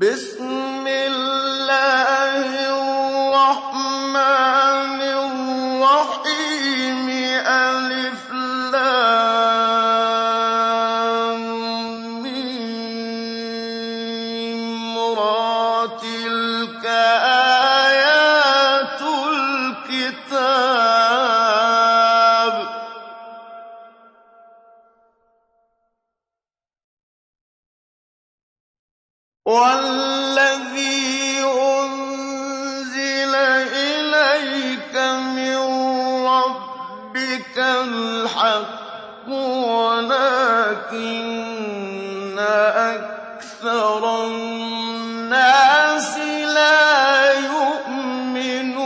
بسم الله الرحمن الرحيم ألف لام ميم را تلك آيات الكتاب والذي أنزل إليك من ربك الحق ولكن أكثر الناس لا يؤمنون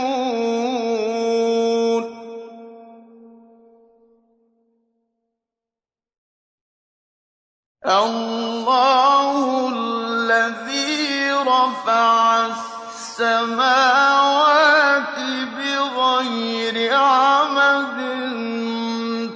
الله الذي رفع السماوات بغير عمد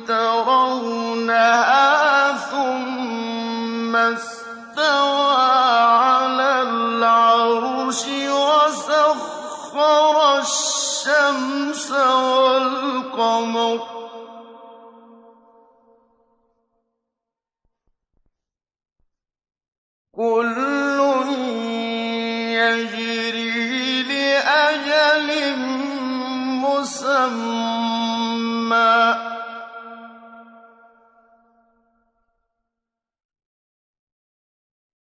ترونها ثم استوى على العرش وسخر الشمس والقمر كل يجري لأجل مسمى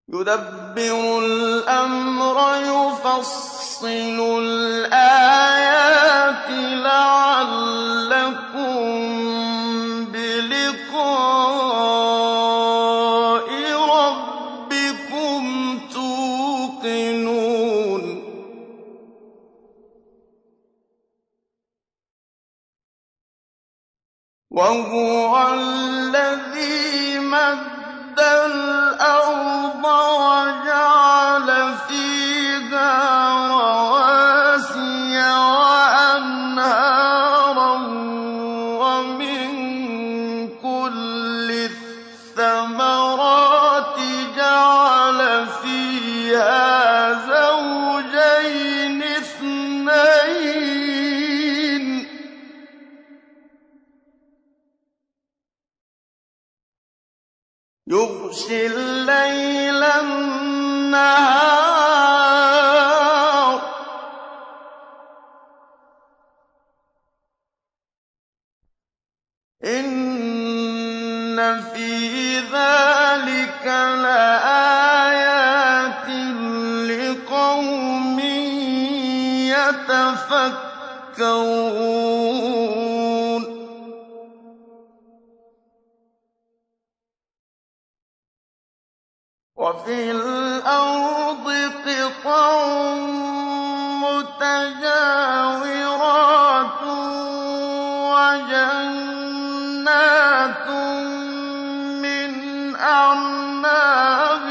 يدبر الأمر يفصل الآيات لعلكم بلقاء ربكم توقنون وهو الذي مد الأرض وجعل فيها رواسي وأنهارا ومن كل الثمرات جعل فيها زوجين اثنين يغشي الليل النهار إن في ذلك لآيات لقوم يتفكرون وفي الأرض قطع متجاورات وجنات من أعناب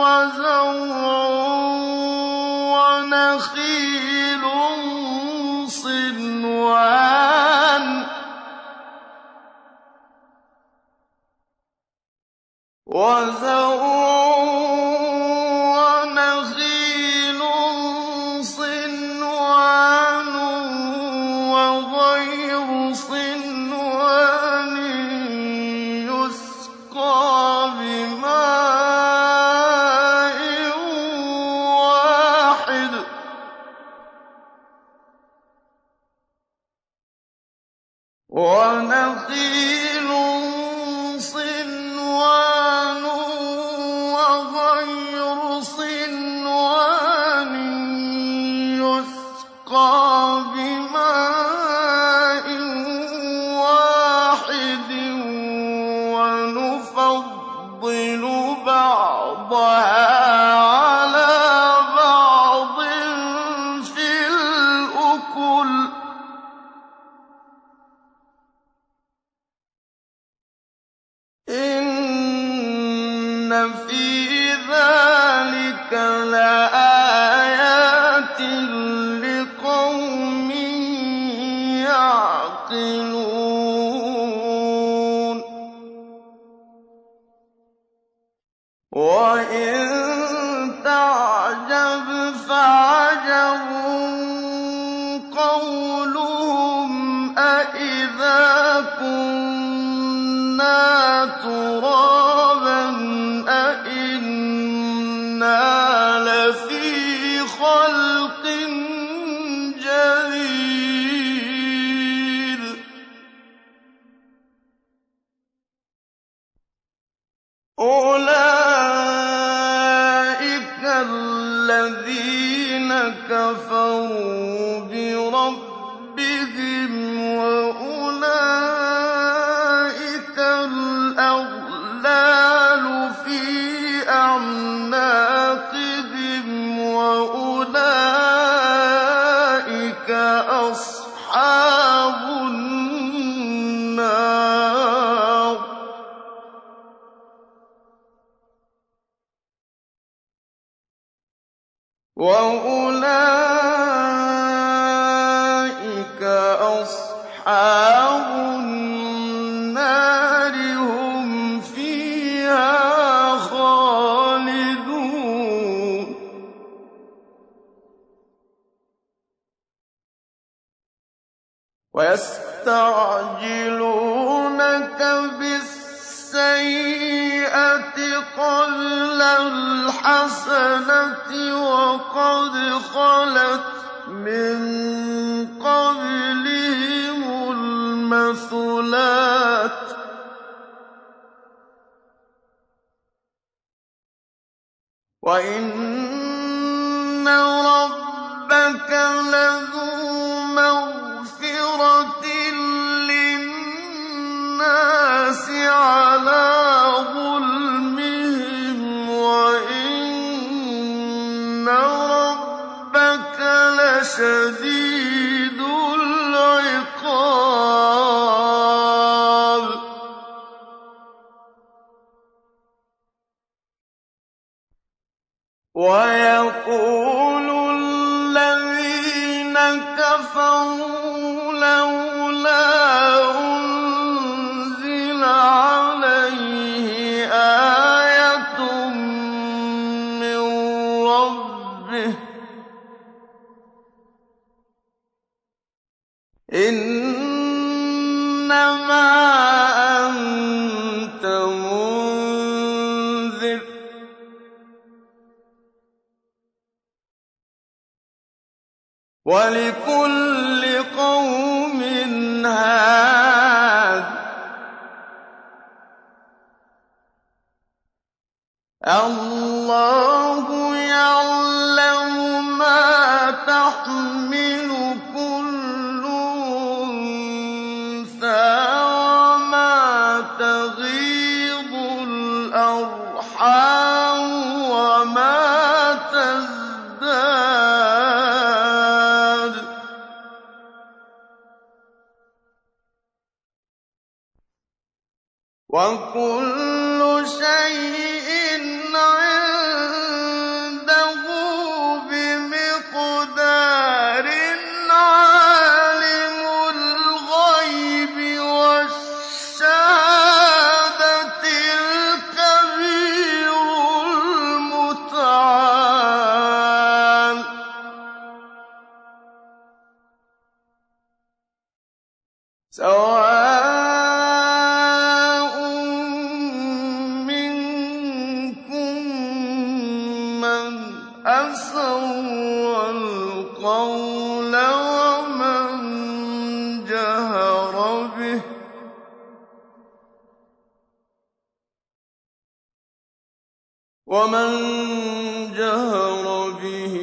وزرع ونخيل صنوان ونخيل صنوان وغير صنوان يسقى بماء واحد ونخيل صنوان وغير صنوان يسقى بماء واحد ونفضل بعضها على بعض في الأكل لَفِي خَلْقٍ جَدِيدٍ أُولَٰئِكَ الَّذِينَ كَفَرُوا بِرَبِّهِمْ وَأُولَٰئِكَ الْأَغْلَالُ فِي أَعْنَاقِهِمْ وَأُولَٰئِكَ أَصْحَابُ النَّارِ هُمْ فِيهَا خَالِدُونَ وَيَسْتَعْجِلُونَكَ بِالسَّيِّئَةِ قَبْلَ الْحَسَنَةِ وَقَدْ خَلَتْ مِن قَبْلِهِمُ الْمَثُلَاتُ ۗ وَإِنَّ رَبَّكَ لَذُو مَغْفِرَةٍ لِّلنَّاسِ عَلَىٰ ظُلْمِهِمْ وَإِنَّ رَبَّكَ لَشَدِيدُ الْعِقَابِ وَيَقُولُ الَّذِينَ كَفَرُوا لَوْلَا أُنزِلَ عَلَيْهِ آيَةٌ مِّن رَّبِّهِ ۗ إِنَّمَا أَنتَ مُنذِرٌ ۖ وَلِكُلِّ قَوْمٍ هَادٍ ۗ اللَّهُ يَعْلَمُ مَا تَحْمِلُ كُلُّ أُنثَىٰ وَمَا تَغِيضُ الْأَرْحَامُ وَمَا تَزْدَادُ ۖ وَكُلُّ شَيْءٍ عِندَهُ بِمِقْدَارٍ عَالِمُ الْغَيْبِ وَالشَّهَادَةِ الْكَبِيرُ الْمُتَعَالِ سَوَاءٌ مِّنكُم مَّنْ أَسَرَّ الْقَوْلَ وَمَن جَهَرَ بِهِ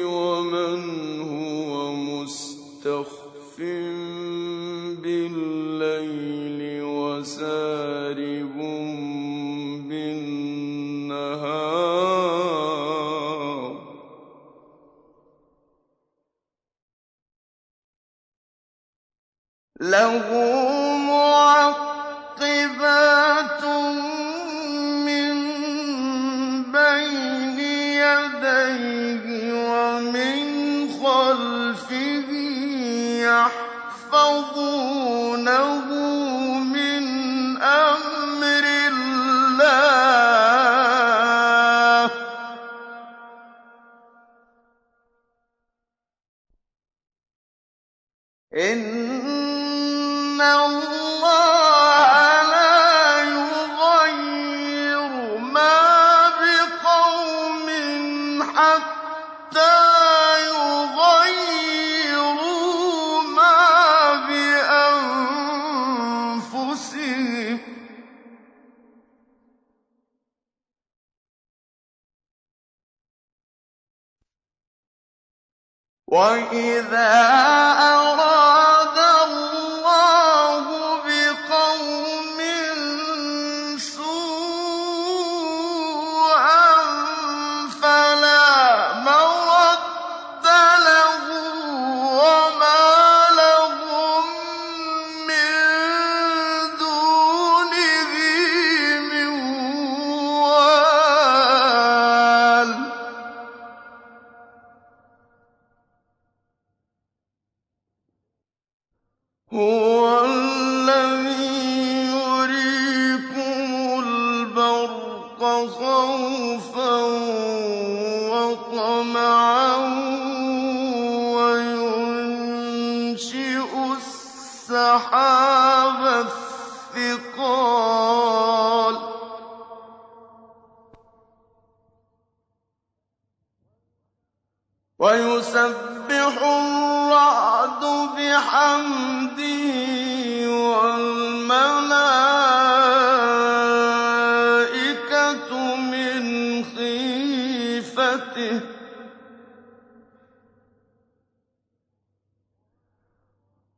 وَمَنْ هُوَ مُسْتَخْفٍ بِاللَّيْلِ وَسَارِبٌ بِالنَّهَارِ لَهُ مُعَقِّبَاتٌ مِّن بَيْنِ يَدَيْهِ وَمِنْ خَلْفِهِ يَحْفَظُونَهُ مِنْ أَمْرِ اللَّهِ ۗ إِنَّ اللَّهَ لَا يُغَيِّرُ مَا بِقَوْمٍ حَتَّىٰ يُغَيِّرُوا مَا بِأَنفُسِهِمْ ۗ وَإِذَا أَرَادَ اللَّهُ بِقَوْمٍ سُوءًا فَلَا مَرَدَّ لَهُ ۚ وَمَا لَهُم مِّن دُونِهِ مِن وَالٍ. هُوَ الَّذِي يُرِيكُمُ الْبَرْقَ خَوْفًا وَطَمَعًا وَيُنشِئُ السَّحَابَ الثِّقَالَ وَيُسَبِّحُ الرَّعْدُ بِحَمْدِهِ وَالْمَلَائِكَةُ مِنْ خِيفَتِهِ ۖ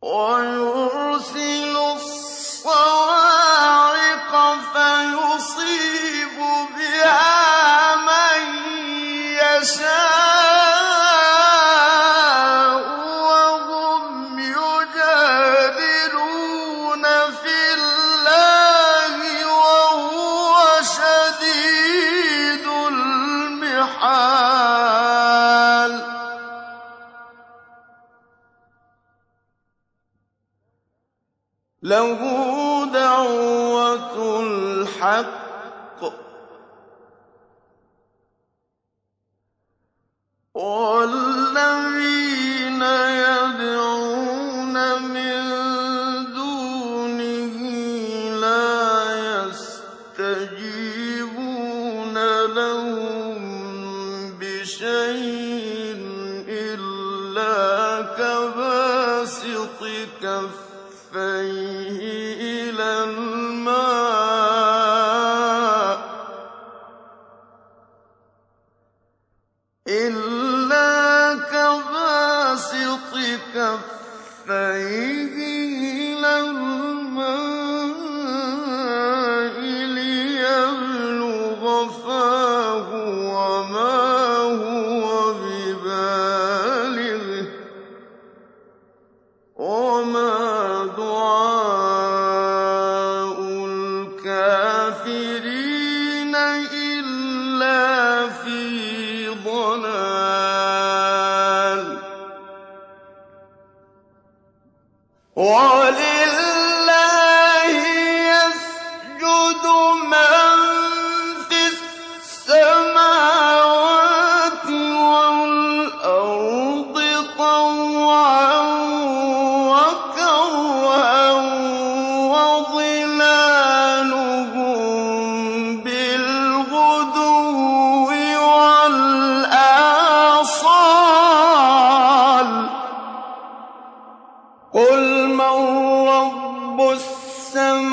وَيُرْسِلُ الصَّوَاعِقَ فَيُصِيبُ بِهَا مَن يَشَاءُ وَهُمْ يُجَادِلُونَ فِي اللَّهِ وَهُوَ شَدِيدُ الْمِحَالِ لَهُ دَعْوَةُ الْحَقِّ ۖ وَالَّذِينَ يَدْعُونَ مِن دُونِهِ لَا يَسْتَجِيبُونَ لَهُم بِشَيْءٍ إِلَّا كَبَاسِطِ كَفَّيْهِ إِلَى الْمَاءِ لِيَبْلُغَ فَاهُ وَمَا هُوَ بِبَالِغِهِ ۚ وَمَا دُعَاءُ الْكَافِرِينَ إِلَّا فِي ضَلَالٍ. وَلِلَّهِ يَسْجُدُ مَن فِي السَّمَاوَاتِ وَالْأَرْضِ طَوْعًا وَكَرْهًا وَظِلَالُهُم بِالْغُدُوِّ وَالْآصَالِ ۖ قُلْ مَن رَّبُّ السَّمَاوَاتِ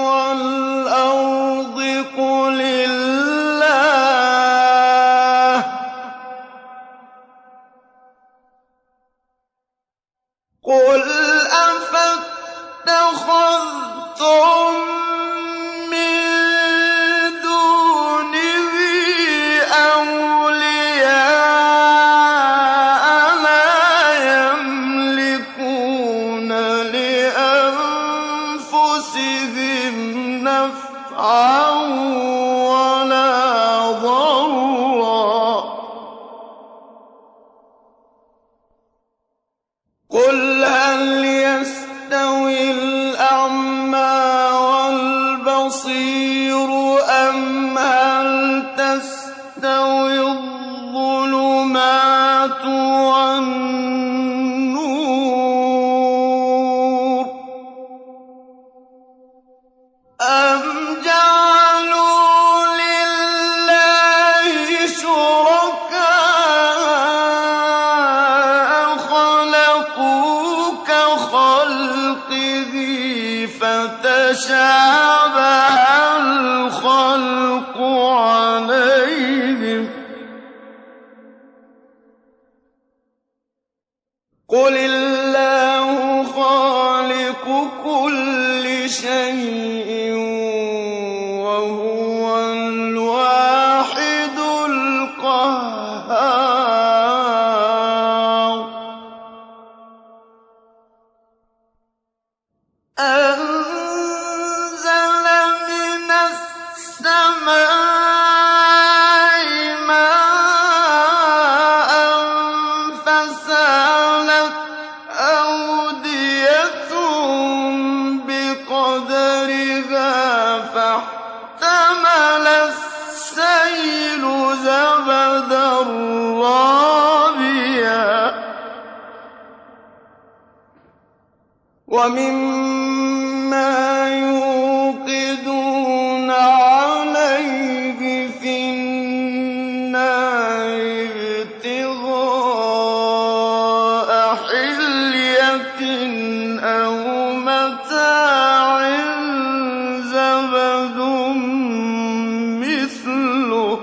وَالْأَرْضِ قُلِ اللَّهُ ۚ قُلْ أَفَاتَّخَذْتُم مِّن دُونِهِ أَوْلِيَاءَ لَا يَمْلِكُونَ لِأَنفُسِهِمْ نَفْعًا وَلَا ضَرًّا ۚ قُلْ هَلْ يَسْتَوِي الْأَعْمَىٰ وَالْبَصِيرُ أَمْ هَلْ تَسْتَوِي الظُّلُمَاتُ وَالنُّورُ أَمْ جَعَلُوا لِلَّهِ تشابه الخلق عليهم قل الله خالق كل شيء وهو الواحد القهار أنزل من السماء ماء فسالت أودية بقدرها فاحتمل السيل زبدا رابيا ومما يوقدون عليه في النار ابتغاء حلية أو متاع زبد مثله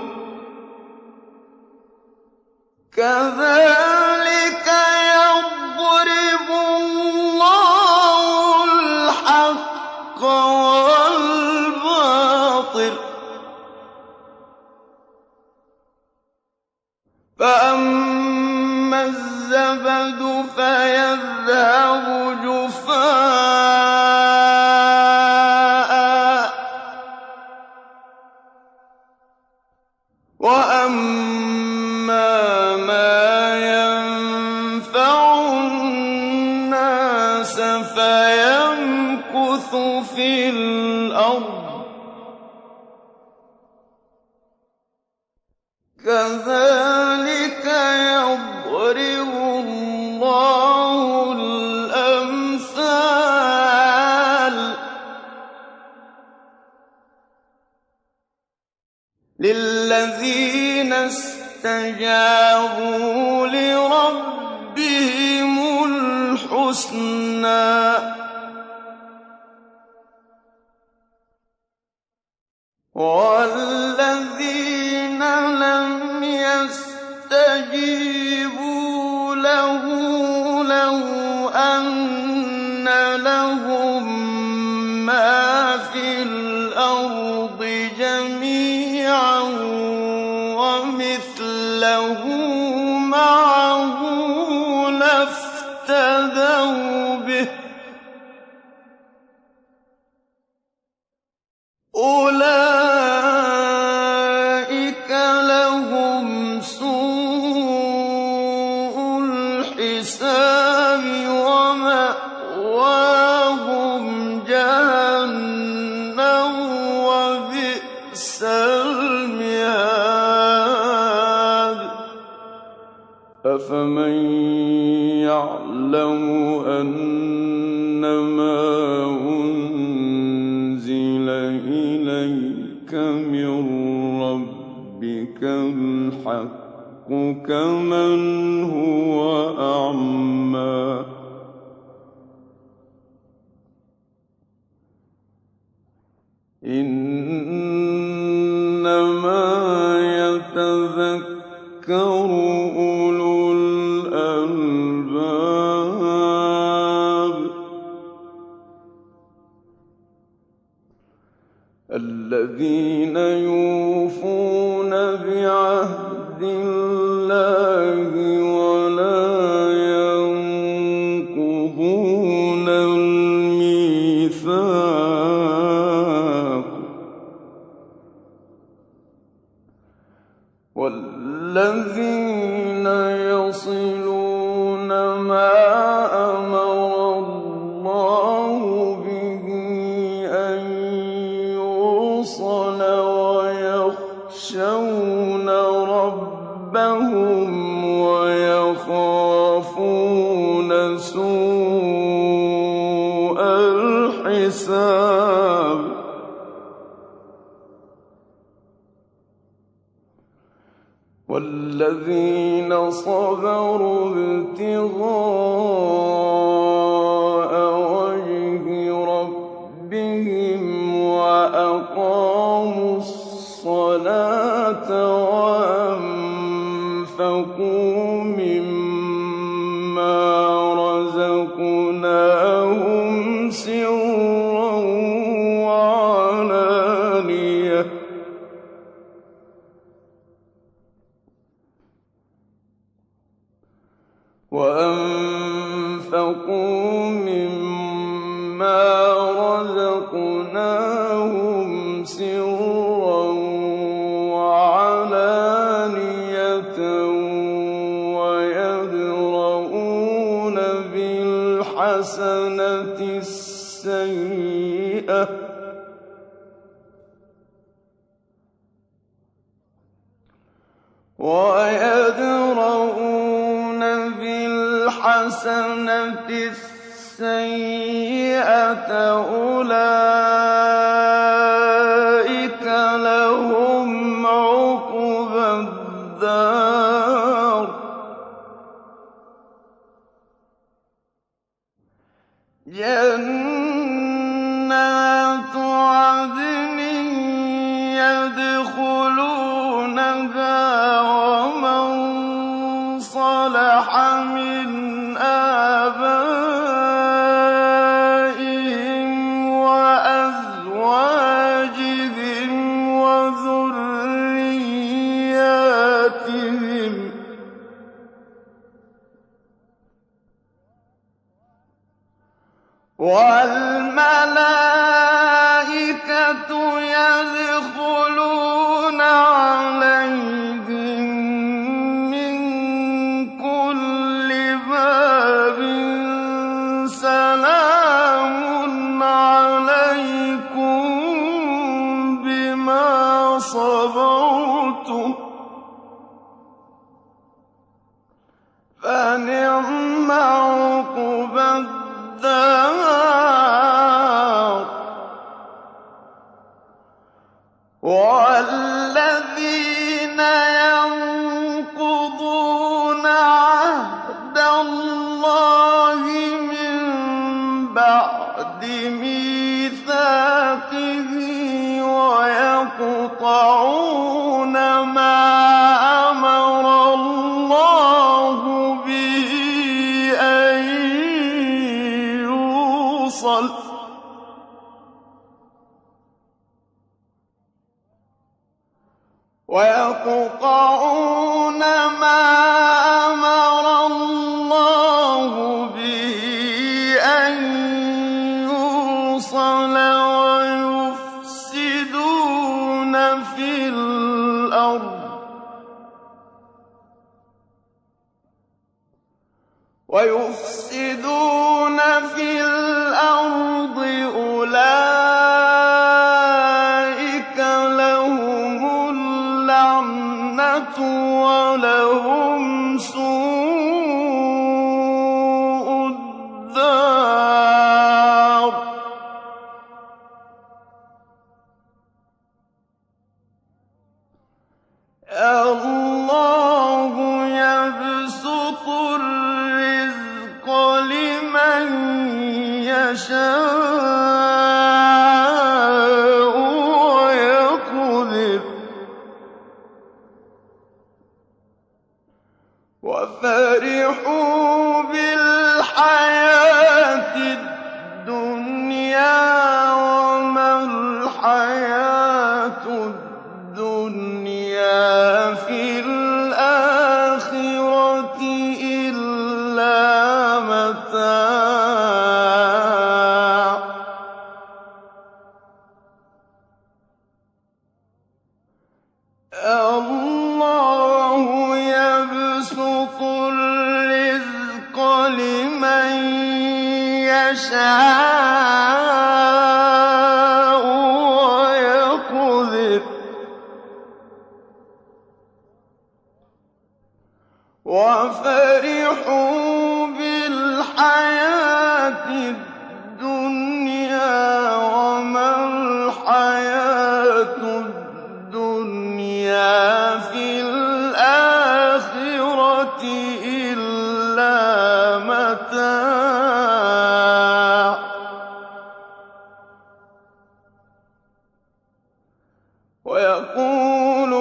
كذلك يضرب الله الحق والباطل فأما الزبد فيذهب جفاء وأما ما ينفع الناس فيمكث في الأرض كذلك يضرب الله الأمثال للذين استجابوا لربهم الحسنى والذين لم يستجيبوا له لو أن لهم ما في الأرض جميعا ومثله معه لافتدوا به أولئك لهم سوء الحساب ومأواهم جهنم وبئس المهاد أفمن يعلم أنما أنزل إليك من ربك الحق كمن هو أعمى إنما يتذكر أولو الألباب الذين يوفون بعهد الله ولا ينقضون الميثاق والذين يصلون ما أمر الله به أن يوصل ويخشون ربهم ويخافون سوء الحساب والذين صبروا ابتغاء وجه ربهم وَأَنفَقُوا مِمَّا رَزَقْنَاهُمْ سِرًّا وَعَلَانِيَةً وَيَدْرَءُونَ بِالْحَسَنَةِ السَّيِّئَةَ أُولَٰئِكَ لَهُمْ عُقْبَى الدَّارِ جَنَّاتُ عَدْنٍ يَدْخُلُونَهَا وَمَن صَلَحَ مِنْ آبَائِهِمْ وَأَزْوَاجِهِمْ وَذُرِّيَّاتِهِمْ وَالْمَلَائِكَةُ يَدْخُلُونَ عَلَيْهِم مِّن كُلِّ بَابٍ سَلَامٌ عَلَيْكُم بِمَا صَبَرْتُمْ فَنِعْمَ عُقْبَى الدَّارِ وَالَّذِينَ يَنقُضُونَ عَهْدَ اللَّهِ مِن بَعْدِ مِيثَاقِهِ وَيَقْطَعُونَ مَا أَمَرَ اللَّهُ بِهِ أَن يُوصَلَ وَيُفْسِدُونَ فِي الْأَرْضِ أُولَٰئِكَ لَهُمُ اللَّعْنَةُ وَلَهُمْ سُوءُ الدَّارِ اللَّهُ يَبْسُطُ الرِّزْقَ لِمَن يَشَاءُ وَيَقْدِرُ وَفَرِحُوا بِالْحَيَاةِ الدُّنْيَا وَمَا الْحَيَاةُ الدُّنْيَا فِي الْآخِرَةِ إِلَّا مَتَاعٌ اللَّهُ يَبْسُطُ الرِّزْقَ لِمَن يَشَاءُ وَيَقْدِرُ وَفَرِحُوا بِالْحَيَاةِ الدُّنْيَا وَمَا الْحَيَاةُ الدُّنْيَا فِي الْآخِرَةِ إِلَّا مَتَاعٌ وَيَقُولُ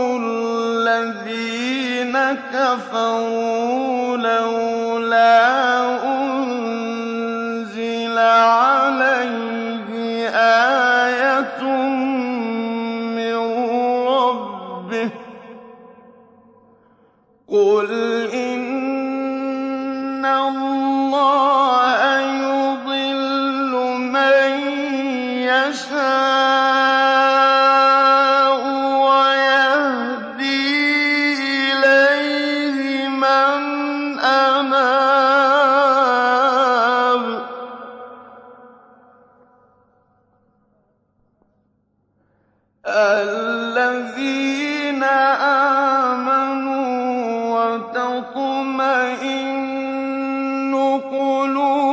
الَّذِينَ كَفَرُوا لَوْلَا أُنزِلَ عَلَيْهِ آيَةٌ مِّن رَّبِّهِ ۗ قُلْ إِنَّ اللَّهَ يُضِلُّ مَن يَشَاءُ وَيَهْدِي إِلَيْهِ مَنْ أَنَابَ ۚ الَّذِينَ آمَنُوا وَتَطْمَئِنُّ قُلُوبُهُم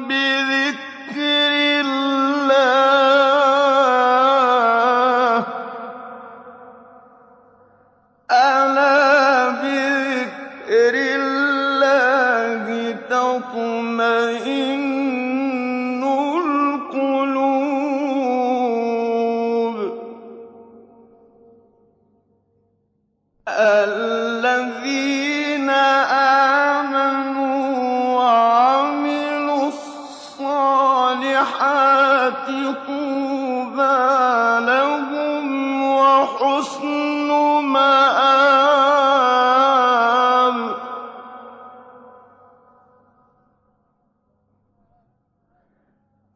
بِذِكْرِ اللَّهِ ۗ أَلَا بِذِكْرِ اللَّهِ تَطْمَئِنُّ الْقُلُوبُ الَّذِينَ آمَنُوا وَعَمِلُوا الصَّالِحَاتِ طُوبَىٰ لَهُمْ وَحُسْنُ مَآبٍ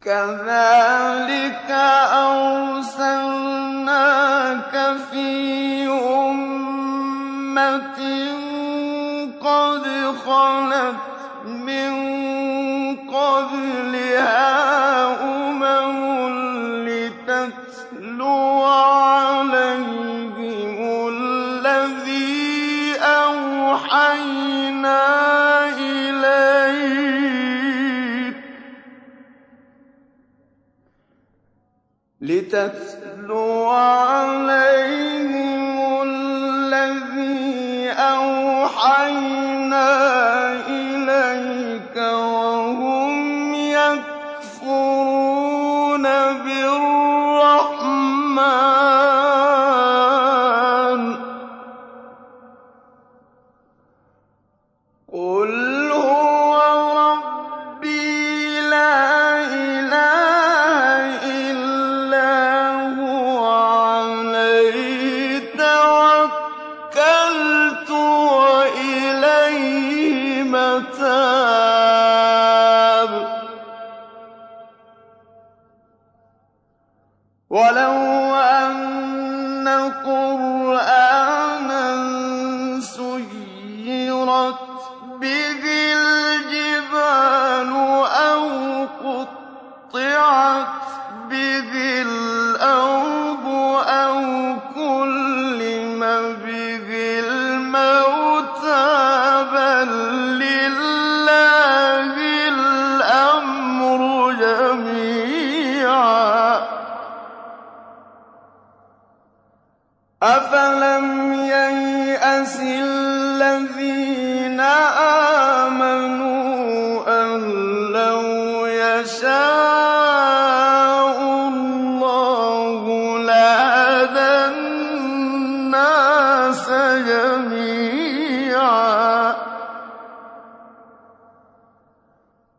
كَذَٰلِكَ أَرْسَلْنَاكَ فِي أُمَّةٍ قَدْ خَلَتْ مِن قَبْلِهَا أُمَمٌ لِّتَتْلُوَ عَلَيْهِمُ الَّذِي أَوْحَيْنَا إِلَيْكَ وَهُمْ يَكْفُرُونَ بِالرَّحْمَٰنِ ۚ قُلْ هُوَ رَبِّي لَا إِلَٰهَ إِلَّا هُوَ عَلَيْهِ تَوَكَّلْتُ وَإِلَيْهِ مَتَابِ وَلَوْ أَنَّ قُرْآنًا سُيِّرَتْ بِهِ الْجِبَالُ أَوْ قُطِّعَتْ بِهِ الْأَرْضُ أَوْ كُلِّمَ بِهِ الْمَوْتَىٰ بَل لِّلَّهِ الْأَمْرُ جَمِيعًا ۗ أَفَلَمْ يَيْأَسِ الَّذِينَ آمَنُوا أَن لَّوْ يَشَاءُ اللَّهُ لَهَدَى النَّاسَ جَمِيعًا ۗ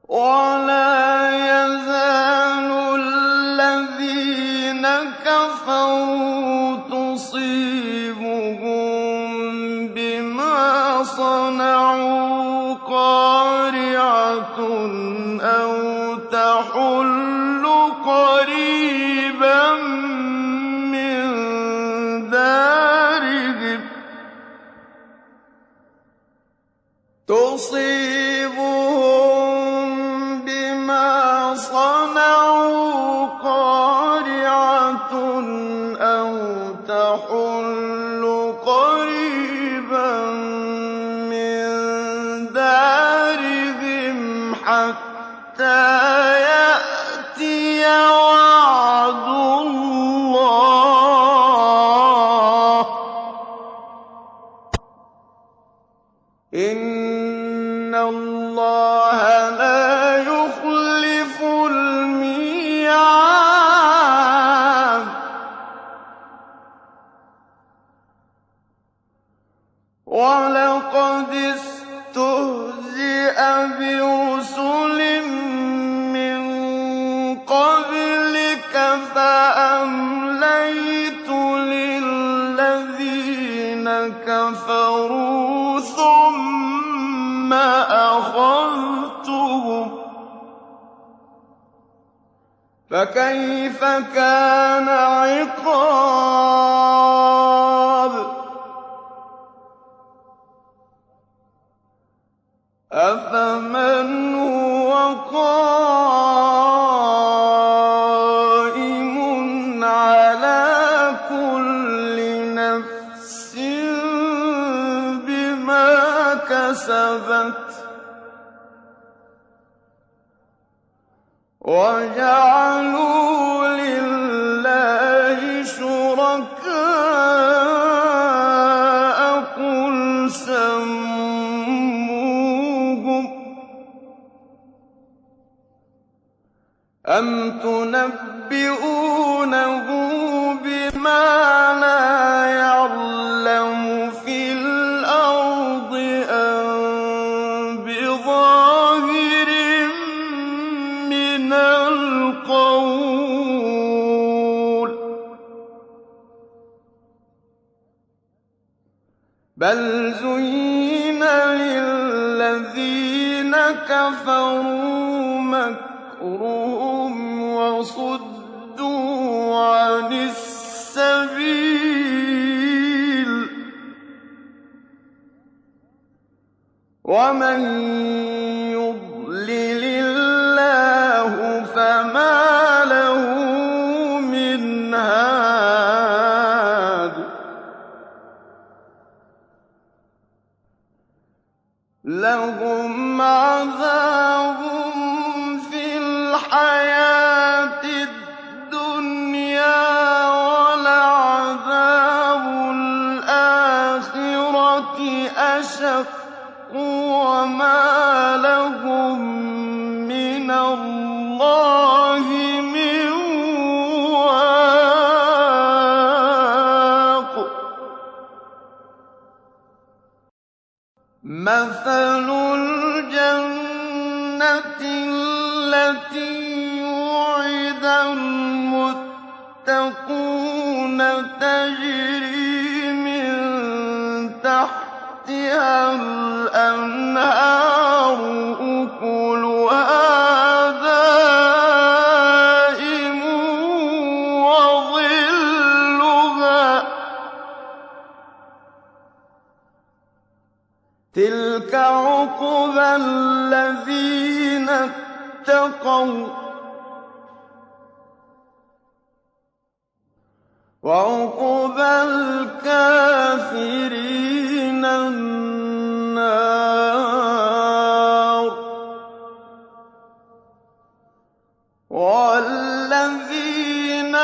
وَلَا يَزَالُ الَّذِينَ كَفَرُوا تُصِيبُهُم بِمَا صَنَعُوا قَارِعَةٌ أَوْ تَحُلُّ قَرِيبًا مِّن دَارِهِمْ ۗ تُصِيبُهُم بِمَا صَنَعُوا قَارِعَةٌ أَوْ تَحُلُّ قَرِيبًا مِّن دَارِهِمْ حَتَّىٰ يَأْتِيَ وَعْدُ اللَّهِ ۚ إِنَّ اللَّهَ لَا يُخْلِفُ الْمِيعَادَ وَلَقَدِ اسْتُهْزِئَ بِرُسُلٍ مِّن قَبْلِكَ فَأَمْلَيْتُ لِلَّذِينَ كَفَرُوا ثُمَّ أَخَذْتُهُمْ ۖ فَكَيْفَ كَانَ عِقَابِ أَفَمَنْ هُوَ قَائِمٌ عَلَىٰ كُلِّ نَفْسٍ بِمَا كَسَبَتْ وَجَعَلُوا لِلَّهِ شُرَكَاءَ قُلْ سَمُّوهُمْ أَمْ تُنَبِّئُونَهُ بِمَا لَا يَعْلَمُ فِي الْأَرْضِ أَم بِظَاهِرٍ مِّنَ الْقَوْلِ ۗ بَلْ زُيِّنَ لِلَّذِينَ كَفَرُوا مَكْرُهُمْ وَصُدُّوا عَنِ السَّبِيلِ ۗ وَمَن يُضْلِلِ اللَّهُ فَمَا لَهُ مِنْ هَادٍ لَّهُمْ عَذَابٌ فِي الْحَيَاةِ الدُّنْيَا وَلَعَذَابُ الْآخِرَةِ أَشَقُّ وَمَا لَهُم مِّنَ اللَّهِ مِن وَاقٍ مَّثَلُ الْجَنَّةِ الَّتِي وُعِدَ الْمُتَّقُونَ تَجْرِي مِن تَحْتِهَا الْأَنْهَارُ أُكُلُهَا دَائِمٌ وَظِلُّهَا ۚ تِلْكَ عُقْبَى الَّذِينَ اتَّقَوا ۖ وَعُقْبَى الْكَافِرِينَ النَّارُ وَالَّذِينَ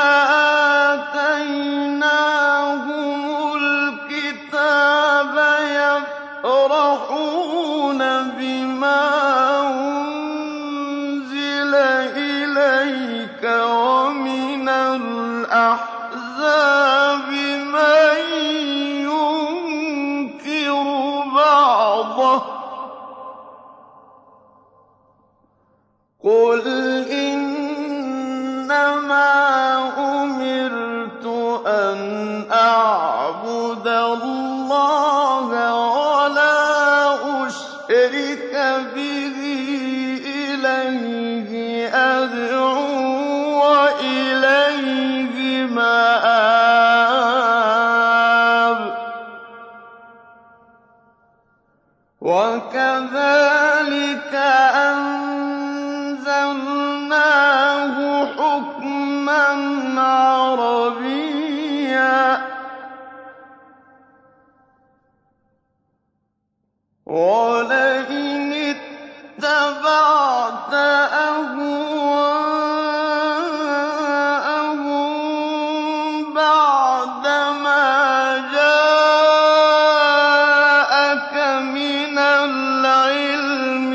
آتَيْنَاهُمُ الْكِتَابَ يَفْرَحُونَ بِمَا أُنزِلَ إِلَيْكَ وَمِنَ الْأَحْزَابِ مَن يُنكِرُ بَعْضَهُ ۚ قُلْ إِنَّمَا أُمِرْتُ أَنْ أَعْبُدَ اللَّهَ وَلَا أُشْرِكَ بِهِ إِلَيْهِ أَدْعُو وَإِلَيْهِ مَآبِ وَكَذَٰلِكَ أَنزَلْنَاهُ حُكْمًا عَرَبِيًّا ۚ وَلَئِنِ اتَّبَعْتَ أَهْوَاءَهُم بَعْدَمَا جَاءَكَ مِنَ الْعِلْمِ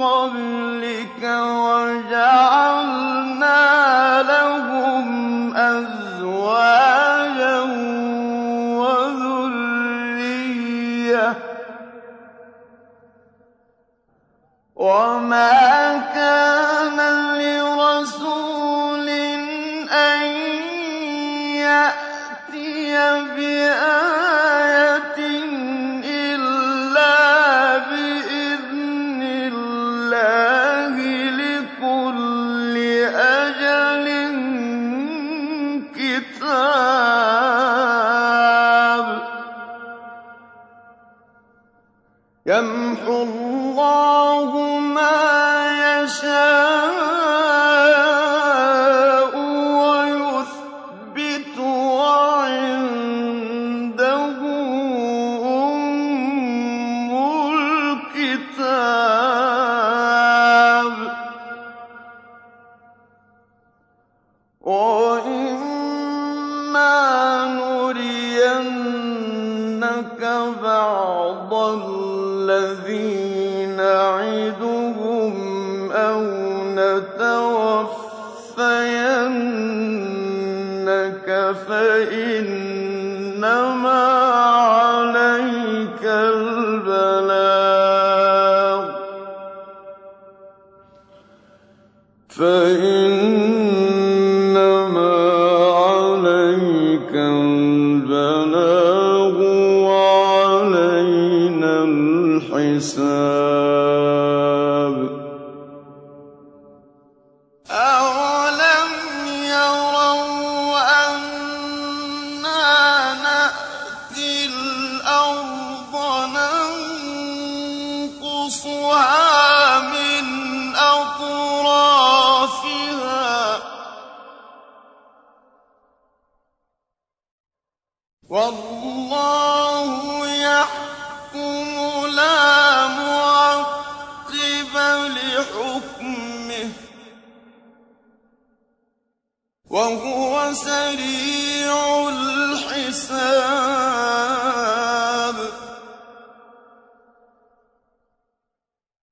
قَبْلِكَ وَجَعَلْنَا لَهُمْ أَزْوَاجًا وَذُرِّيَّةً ۚ وَمَا كَانَ لِرَسُولٍ أَن يَأْتِيَ بِآيَةٍ إِلَّا بِإِذْنِ اللَّهِ لِكُلِّ أَجَلٍ كِتَابٌ ۚ يَمْحُو اللَّهُ مَا يَشَاءُ وَيُثْبِتُ ۖ وَعِندَهُ أُمُّ الْكِتَابِ ۚ وَإِمَّا نُرِيَنَّكَ بَعْضَ الَّذِي نَعِدُهُمْ أَوْ نَتَوَفَّيَنَّكَ فَإِنَّمَا عَلَيْكَ الْبَلَاغُ وَعَلَيْنَا الْحِسَابُ أَوَلَمْ يَرَوْا أَنَّا نَأْتِي الْأَرْضَ نَنقُصُهَا مِنْ أَطْرَافِهَا ۚ وَاللَّهُ يَحْكُمُ لَا مُعَقِّبَ لِحُكْمِهِ ۚ وَهُوَ سَرِيعُ الْحِسَابِ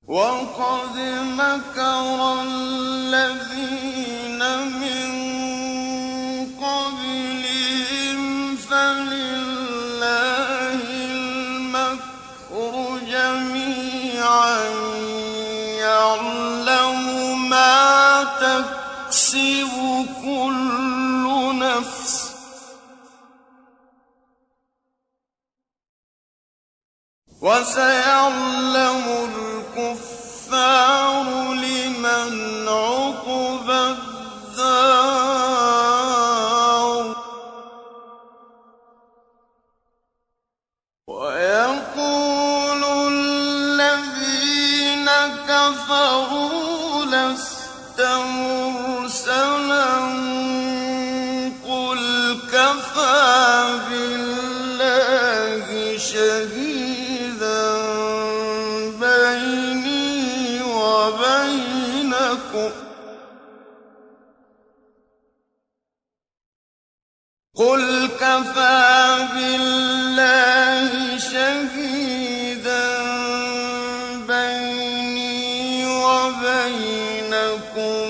وَقَدْ مَكَرَ الَّذِينَ مِن قَبْلِهِمْ فَلِلَّهِ الْمَكْرُ جَمِيعًا يَعْلَمُ مَا تَكْسِبُ كُلُّ نَفْسٍ ۗ وَسَيَعْلَمُ الْكُفَّارُ لِمَنْ عُقْبَى الدَّارِ وَيَقُولُ الَّذِينَ كَفَرُوا لَسْتَ مُرْسَلًا قُلْ كَفَىٰ بِاللَّهِ شَهِيدًا بَيْنِي وَبَيْنَكُمْ